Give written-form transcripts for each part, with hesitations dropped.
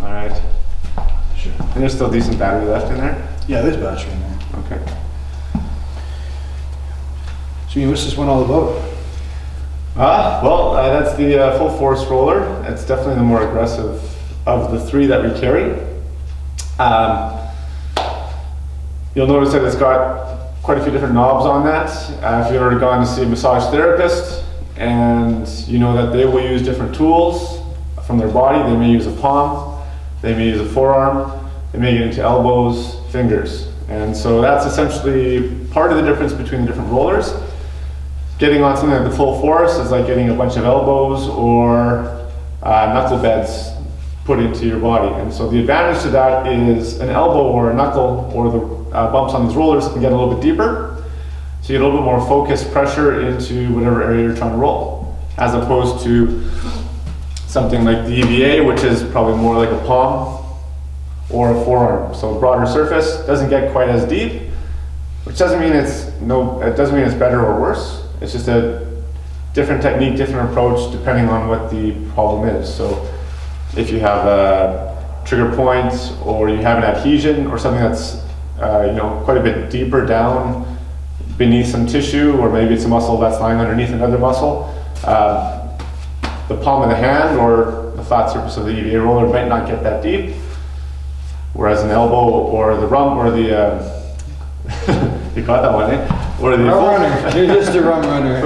All right. Sure. And there's still decent battery left in there? Yeah, there's battery in there. Okay. So what's this one all about? That's the full force roller. It's definitely the more aggressive of the three that we carry. You'll notice that it's got quite a few different knobs on that. If you've ever gone to see a massage therapist and you know that they will use different tools from their body, they may use a palm, they may use a forearm, they may get into elbows, fingers. And so that's essentially part of the difference between the different rollers. Getting on something like the full force is like getting a bunch of elbows or knuckle beds put into your body. And so the advantage to that is an elbow or a knuckle or the bumps on these rollers can get a little bit deeper. So you get a little bit more focused pressure into whatever area you're trying to roll, as opposed to something like the EVA, which is probably more like a palm or a forearm. So a broader surface, doesn't get quite as deep, which doesn't mean it doesn't mean it's better or worse. It's just a different technique, different approach, depending on what the problem is. So if you have a trigger point, or you have an adhesion, or something that's quite a bit deeper down beneath some tissue, or maybe it's a muscle that's lying underneath another muscle, the palm of the hand or the flat surface of the EVA roller might not get that deep, whereas an elbow or the rump or the you got that one, eh? Or the runner. You're just a rum runner.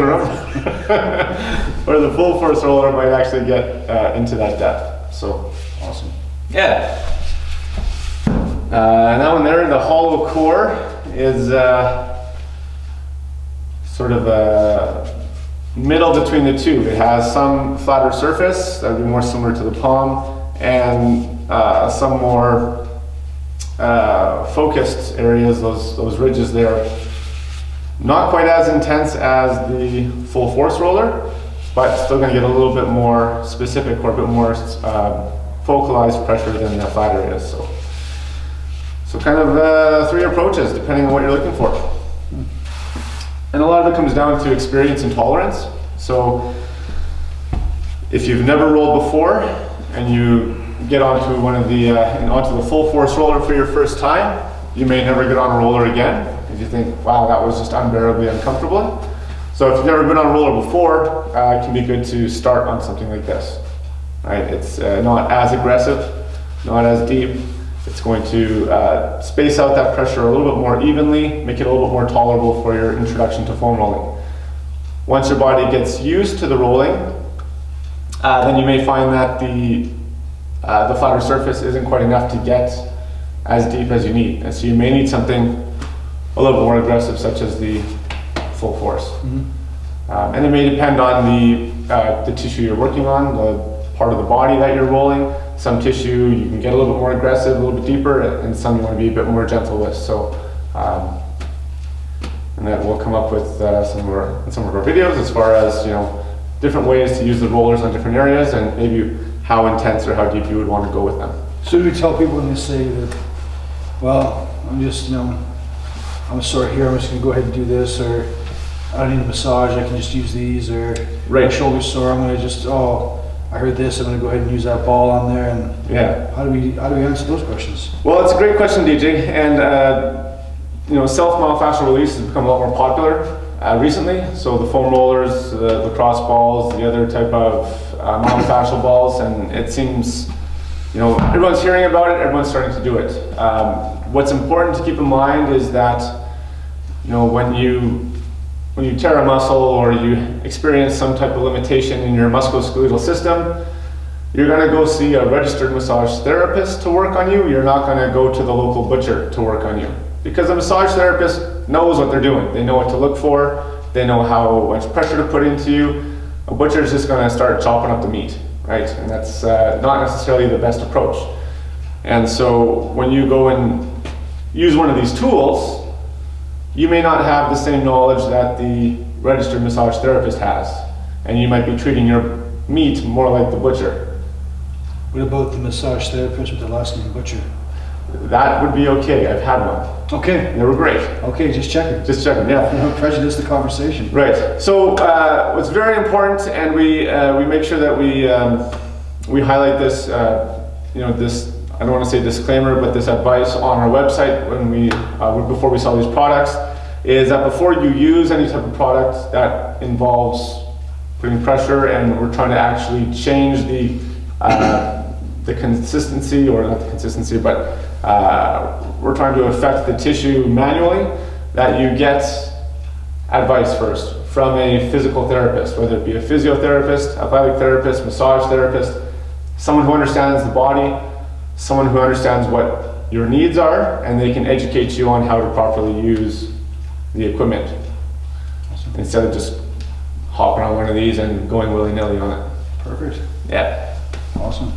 Or the full force roller might actually get into that depth. So Awesome. yeah. And that one there, the hollow core, is sort of a middle between the two. It has some flatter surface that would be more similar to the palm, and some more focused areas, those ridges there. Not quite as intense as the full force roller, but still going to get a little bit more specific or a bit more focalized pressure than the flat areas. So kind of three approaches depending on what you're looking for. And a lot of it comes down to experience and tolerance. So if you've never rolled before and you get onto onto the full force roller for your first time, you may never get on a roller again if you think, wow, that was just unbearably uncomfortable. So if you've never been on a roller before, it can be good to start on something like this. Right? It's not as aggressive, not as deep. It's going to space out that pressure a little bit more evenly, make it a little bit more tolerable for your introduction to foam rolling. Once your body gets used to the rolling, then you may find that the flatter surface isn't quite enough to get as deep as you need. And so you may need something a little bit more aggressive, such as the full force. Mm-hmm. And it may depend on the tissue you're working on, the part of the body that you're rolling. Some tissue you can get a little bit more aggressive, a little bit deeper, and some you want to be a bit more gentle with. So, and then we'll come up with some of our videos as far as different ways to use the rollers on different areas, and maybe how intense or how deep you would want to go with them. So do we tell people when they say that, well, I'm just I'm sore here, I'm just going to go ahead and do this, or I don't need a massage, I can just use these, or right. My shoulder's sore, I'm going to just, I heard this, I'm going to go ahead and use that ball on there. And yeah. How do we answer those questions? Well, it's a great question, DJ, and self-myofascial release has become a lot more popular recently. So the foam rollers, the lacrosse balls, the other type of myofascial balls, and it seems, everyone's hearing about it, everyone's starting to do it. What's important to keep in mind is that, when you tear a muscle or you experience some type of limitation in your musculoskeletal system, you're going to go see a registered massage therapist to work on you. You're not going to go to the local butcher to work on you, because a massage therapist knows what they're doing. They know what to look for. They know how much pressure to put into you. A butcher is just going to start chopping up the meat, right? And that's not necessarily the best approach. And so when you go and use one of these tools, you may not have the same knowledge that the registered massage therapist has, and you might be treating your meat more like the butcher. What about the massage therapist with the last name Butcher? That would be okay. I've had one. Okay. They were great. Okay, just checking. Just checking, yeah. Don't prejudice the conversation. Right. So what's very important, and we make sure that we highlight this you know, this, I don't want to say disclaimer, but this advice on our website when we, before we sell these products, is that before you use any type of product that involves putting pressure, and we're trying to actually change the consistency, or not the consistency, but we're trying to affect the tissue manually, that you get advice first from a physical therapist, whether it be a physiotherapist, athletic therapist, massage therapist, someone who understands the body, someone who understands what your needs are, and they can educate you on how to properly use the equipment. Awesome. Instead of just hopping on one of these and going willy-nilly on it. Perfect. Yeah. Awesome.